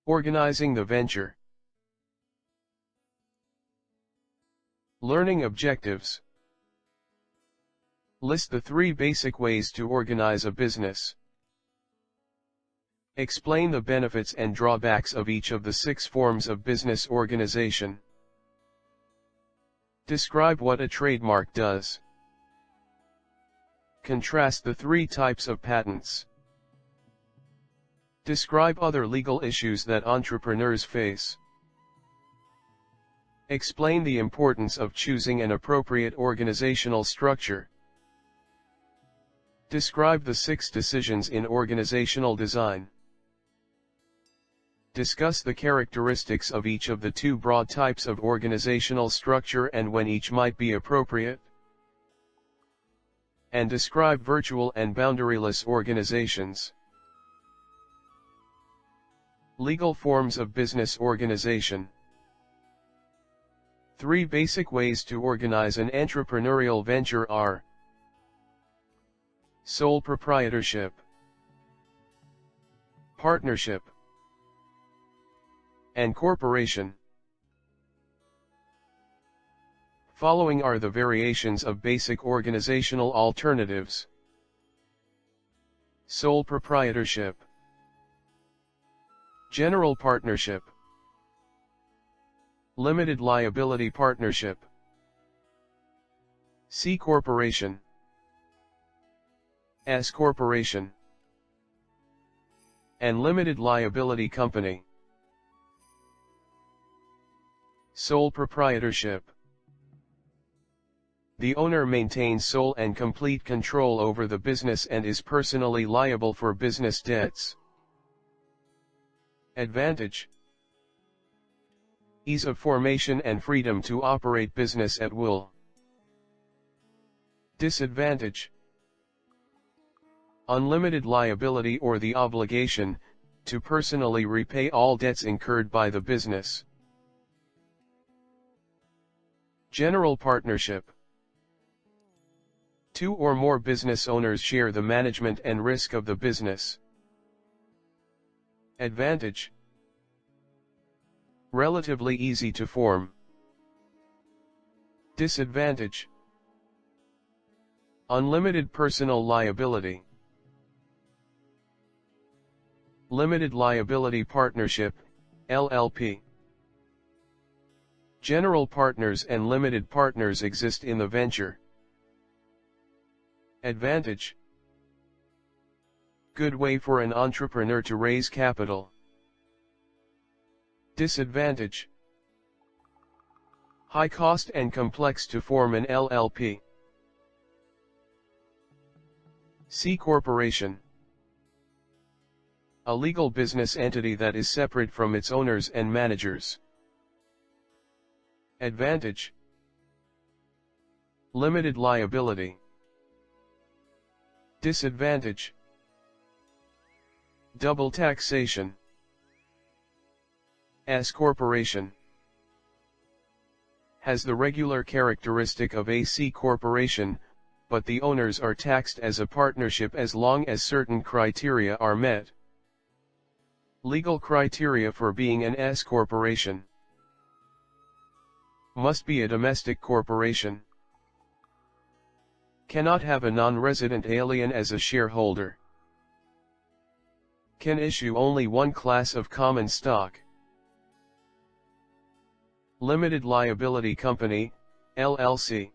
Organizing the venture. Learning objectives. List the 3 basic ways to organize a business. Explain the benefits and drawbacks of each of the 6 forms of business organization. Describe what a trademark does. Contrast the 3 types of patents. Describe other legal issues that entrepreneurs face. Explain the importance of choosing an appropriate organizational structure. Describe the 6 decisions in organizational design. Discuss the characteristics of each of the 2 broad types of organizational structure and when each might be appropriate. And describe virtual and boundaryless organizations. Legal forms of business organization. 3 basic ways to organize an entrepreneurial venture are: sole proprietorship, partnership, and corporation. Following are the variations of basic organizational alternatives. Sole proprietorship, general partnership, limited liability partnership, C corporation, S corporation, and limited liability company. Sole proprietorship. The owner maintains sole and complete control over the business and is personally liable for business debts. Advantage: ease of formation and freedom to operate business at will. Disadvantage: unlimited liability or the obligation to personally repay all debts incurred by the business. General partnership. 2 or more business owners share the management and risk of the business. Advantage: relatively easy to form. Disadvantage: unlimited personal liability. Limited liability partnership, LLP. General partners and limited partners exist in the venture. Advantage: good way for an entrepreneur to raise capital. Disadvantage: high cost and complex to form an LLP. C corporation. A legal business entity that is separate from its owners and managers. Advantage: limited liability. Disadvantage: double taxation. S corporation has the regular characteristic of a C corporation, but the owners are taxed as a partnership as long as certain criteria are met. Legal criteria for being an S corporation: must be a domestic corporation. Cannot have a non-resident alien as a shareholder. Can issue only one class of common stock. Limited liability company, LLC.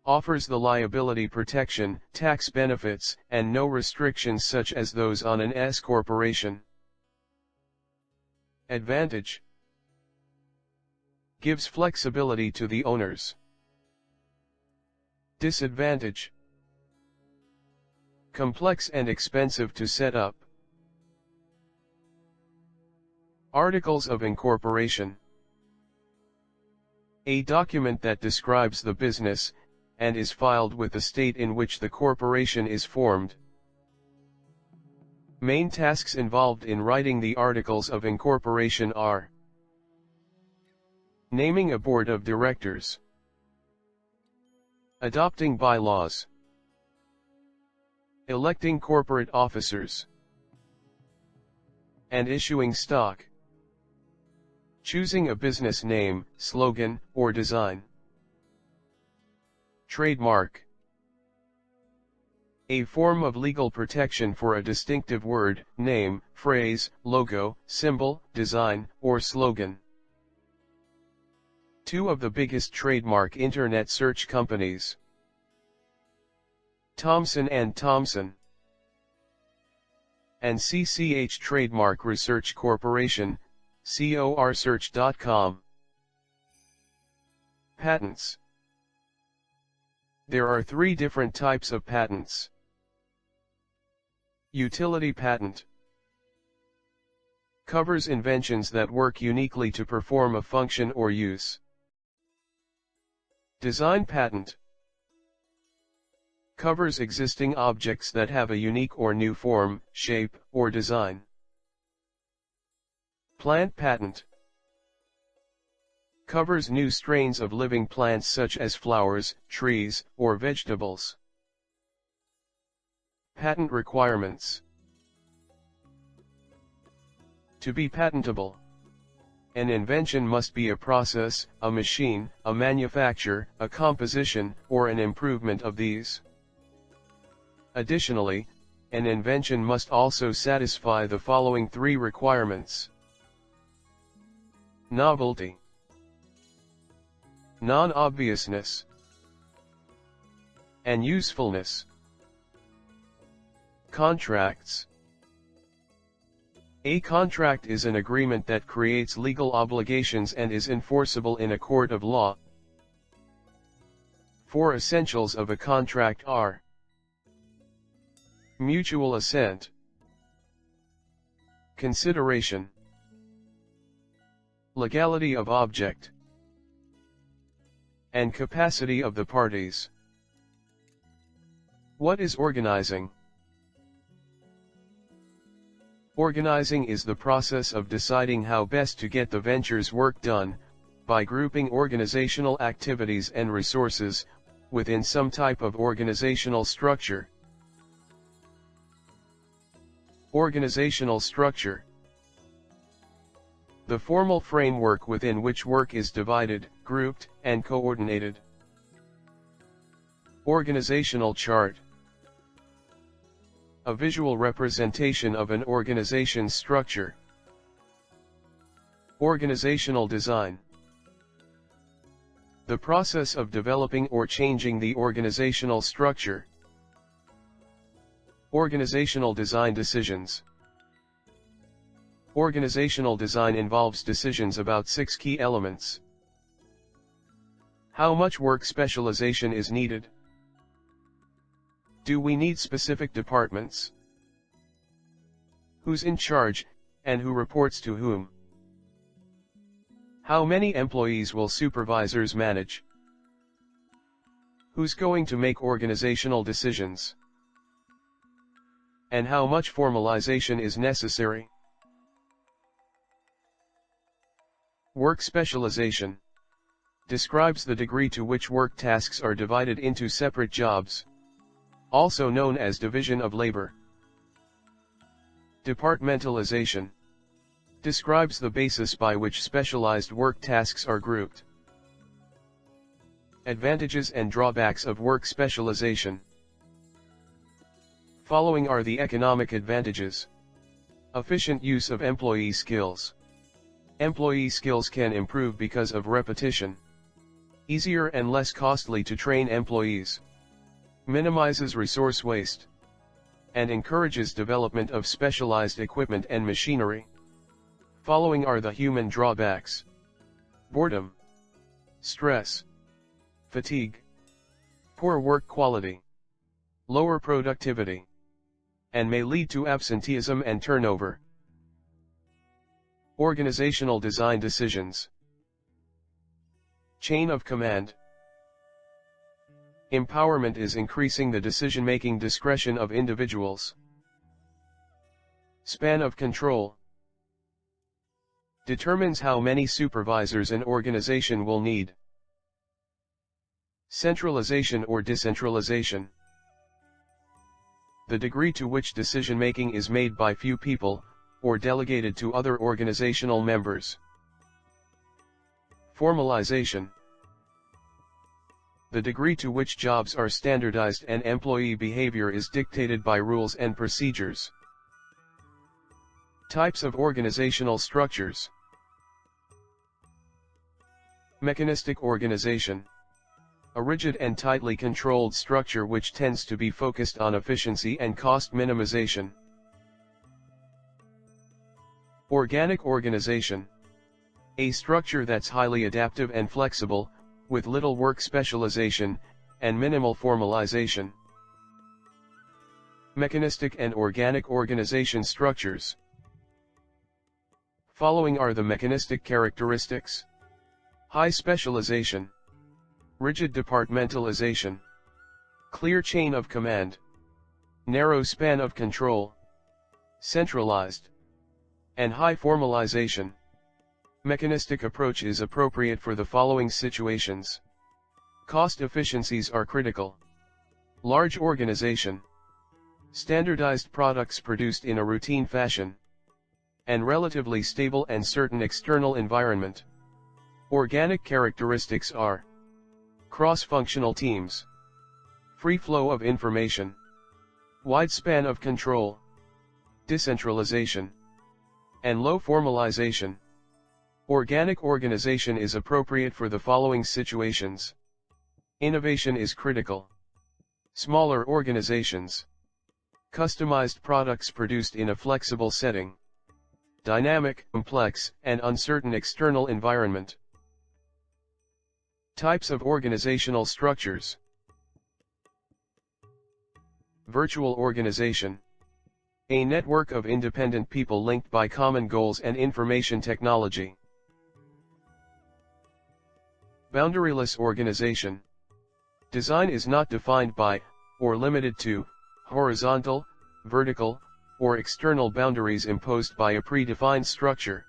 Offers the liability protection, tax benefits, and no restrictions such as those on an S corporation. Advantage: gives flexibility to the owners. Disadvantage: complex and expensive to set up. Articles of Incorporation. A document that describes the business, and is filed with the state in which the corporation is formed. Main tasks involved in writing the Articles of Incorporation are: naming a board of directors, adopting bylaws, electing corporate officers, and issuing stock. Choosing a business name, slogan, or design. Trademark. A form of legal protection for a distinctive word, name, phrase, logo, symbol, design, or slogan. Two of the biggest trademark internet search companies, Thomson & Thompson and CCH Trademark Research Corporation, corsearch.com. Patents. There are three different types of patents. Utility patent. Covers inventions that work uniquely to perform a function or use. Design patent. Covers existing objects that have a unique or new form, shape, or design. Plant patent. Covers new strains of living plants such as flowers, trees, or vegetables. Patent requirements. To be patentable, an invention must be a process, a machine, a manufacture, a composition, or an improvement of these. Additionally, an invention must also satisfy the following three requirements. Novelty, non-obviousness, and usefulness. Contracts. A contract is an agreement that creates legal obligations and is enforceable in a court of law. Four essentials of a contract are: mutual assent, consideration, legality of object, and capacity of the parties. What is organizing? Organizing is the process of deciding how best to get the venture's work done, by grouping organizational activities and resources within some type of organizational structure. Organizational structure. The formal framework within which work is divided, grouped, and coordinated. Organizational chart. A visual representation of an organization's structure. Organizational design. The process of developing or changing the organizational structure. Organizational design decisions. Organizational design involves decisions about 6 key elements. How much work specialization is needed? Do we need specific departments? Who's in charge, and who reports to whom? How many employees will supervisors manage? Who's going to make organizational decisions? And how much formalization is necessary? Work specialization describes the degree to which work tasks are divided into separate jobs, also known as division of labor. Departmentalization describes the basis by which specialized work tasks are grouped. Advantages and drawbacks of work specialization. Following are the economic advantages. Efficient use of employee skills. Employee skills can improve because of repetition. Easier and less costly to train employees. Minimizes resource waste. And encourages development of specialized equipment and machinery. Following are the human drawbacks. Boredom. Stress. Fatigue. Poor work quality. Lower productivity. And may lead to absenteeism and turnover. Organizational design decisions. Chain of command. Empowerment is increasing the decision-making discretion of individuals. Span of control. Determines how many supervisors an organization will need. Centralization or decentralization. The degree to which decision-making is made by few people, or delegated to other organizational members. Formalization. The degree to which jobs are standardized and employee behavior is dictated by rules and procedures. Types of organizational structures. Mechanistic organization. A rigid and tightly controlled structure which tends to be focused on efficiency and cost minimization. Organic organization. A structure that's highly adaptive and flexible, with little work specialization, and minimal formalization. Mechanistic and organic organization structures. Following are the mechanistic characteristics. High specialization. Rigid departmentalization. Clear chain of command. Narrow span of control. Centralized. And high formalization. Mechanistic approach is appropriate for the following situations. Cost efficiencies are critical. Large organization. Standardized products produced in a routine fashion. And relatively stable and certain external environment. Organic characteristics are cross-functional teams, free flow of information, wide span of control, decentralization, and low formalization. Organic organization is appropriate for the following situations. Innovation is critical. Smaller organizations. Customized products produced in a flexible setting. Dynamic, complex, and uncertain external environment. Types of organizational structures. Virtual organization. A network of independent people linked by common goals and information technology. Boundaryless organization. Design is not defined by, or limited to, horizontal, vertical, or external boundaries imposed by a predefined structure.